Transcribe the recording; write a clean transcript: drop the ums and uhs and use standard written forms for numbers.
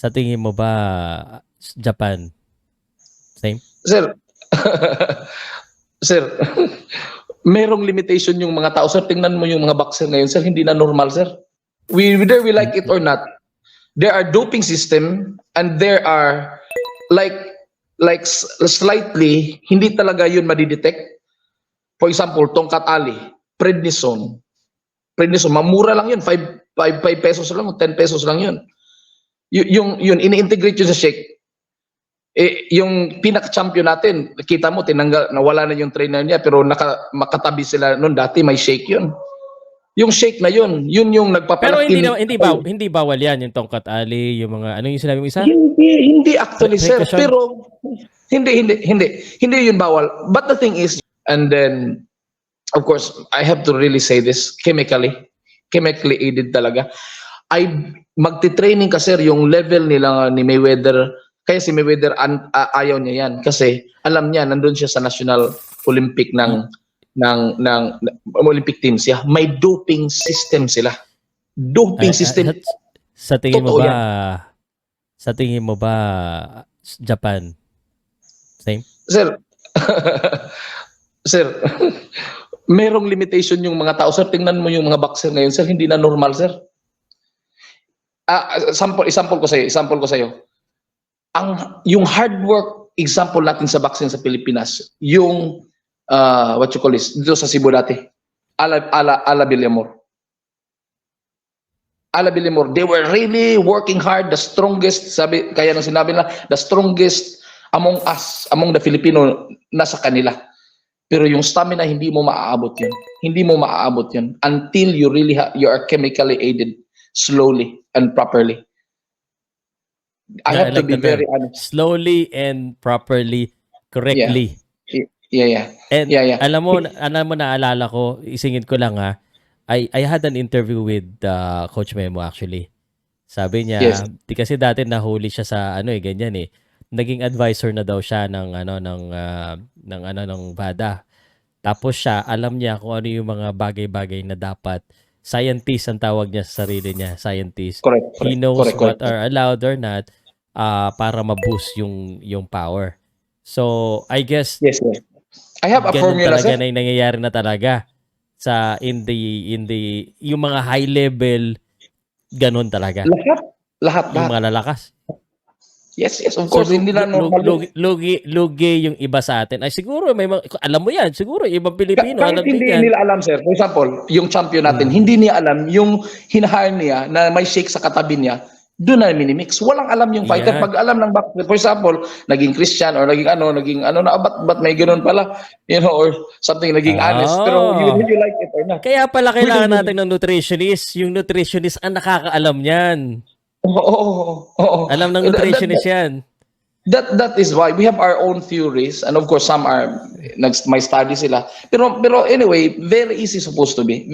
Sa tingin mo ba, Japan, same? Sir, sir, merong limitation yung mga tao. Sir, tingnan mo yung mga boxer ngayon, sir, hindi na normal, sir. Whether we like it or not, there are doping system and there are slightly, hindi talaga yun madidetect. For example, tongkat ali, prednisone. Prednisone, mamura lang yun, 5 pesos lang, 10 pesos lang yun. Yun, ini-integrate yun sa shake. Yung pinaka-champion natin, kita mo, tinanggal, nawala na yung trainer niya, pero makatabi sila noon, dati may shake yun. Yung shake na yun yung Pero nagpapalakin. hindi bawal yan, yung tongkat ali, yung mga, ano yung sinabi mo isa? Hindi actually, sir, pero hindi yun bawal. But the thing is, and then, of course, I have to really say this, chemically aided talaga. Magti-training ka, sir, yung level nila ni Mayweather. Kaya si Mayweather ayaw niya yan kasi alam niya nandun siya sa National Olympic ng Olympic teams. Yeah, may doping system sila. Doping system. Sa tingin mo ba Japan, same? Sir, sir, merong limitation yung mga tao. Sir, tingnan mo yung mga boxer ngayon, sir, hindi na normal, sir. Example ko sa iyo. Yung hard work example natin sa boxing sa Pilipinas, yung what you call this, dito sa Cebu dati, Ala Villamor, they were really working hard, the strongest, kaya nang sinabi na, the strongest among us, among the Filipino, nasa kanila. Pero yung stamina, hindi mo maaabot yun until you really you are chemically aided slowly and properly. I have to be very honest. Slowly and properly, correctly. Yeah. And alam mo, naalala ko, isingit ko lang ha, I had an interview with Coach Memo actually. Sabi niya, yes, kasi dati nahuli siya sa ganyan eh. Naging advisor na daw siya ng VADA. Tapos siya, alam niya kung ano yung mga bagay-bagay na dapat. Scientist ang tawag niya sa sarili niya, scientist. Correct. He knows what are allowed or not para ma-boost yung power. So, I guess yes. I have a formula, talaga sir. Na nangyayari na talaga sa in the yung mga high level, ganun talaga. Lahat. Yung mga lalakas. Yes, of course. So, hindi na normal. Lugi yung iba sa atin. Ay siguro may alam mo yan, siguro ibang Pilipino alam din yan. Hindi nila alam, sir. For example, yung champion natin, hindi niya alam yung hinahire niya na may shake sa katabi niya, doon na minimix. Walang alam yung fighter. Pag alam ng boxer, for example, naging Christian or naging na ba't may ganoon pala, or something, naging honest. Pero you like it or not. Kaya pala kailangan natin ng nutritionist. Yung nutritionist ang nakakaalam niyan. Oo. Alam ng nutritionist yan. That is why we have our own theories, and of course some are may study sila. Pero anyway, very easy supposed to be.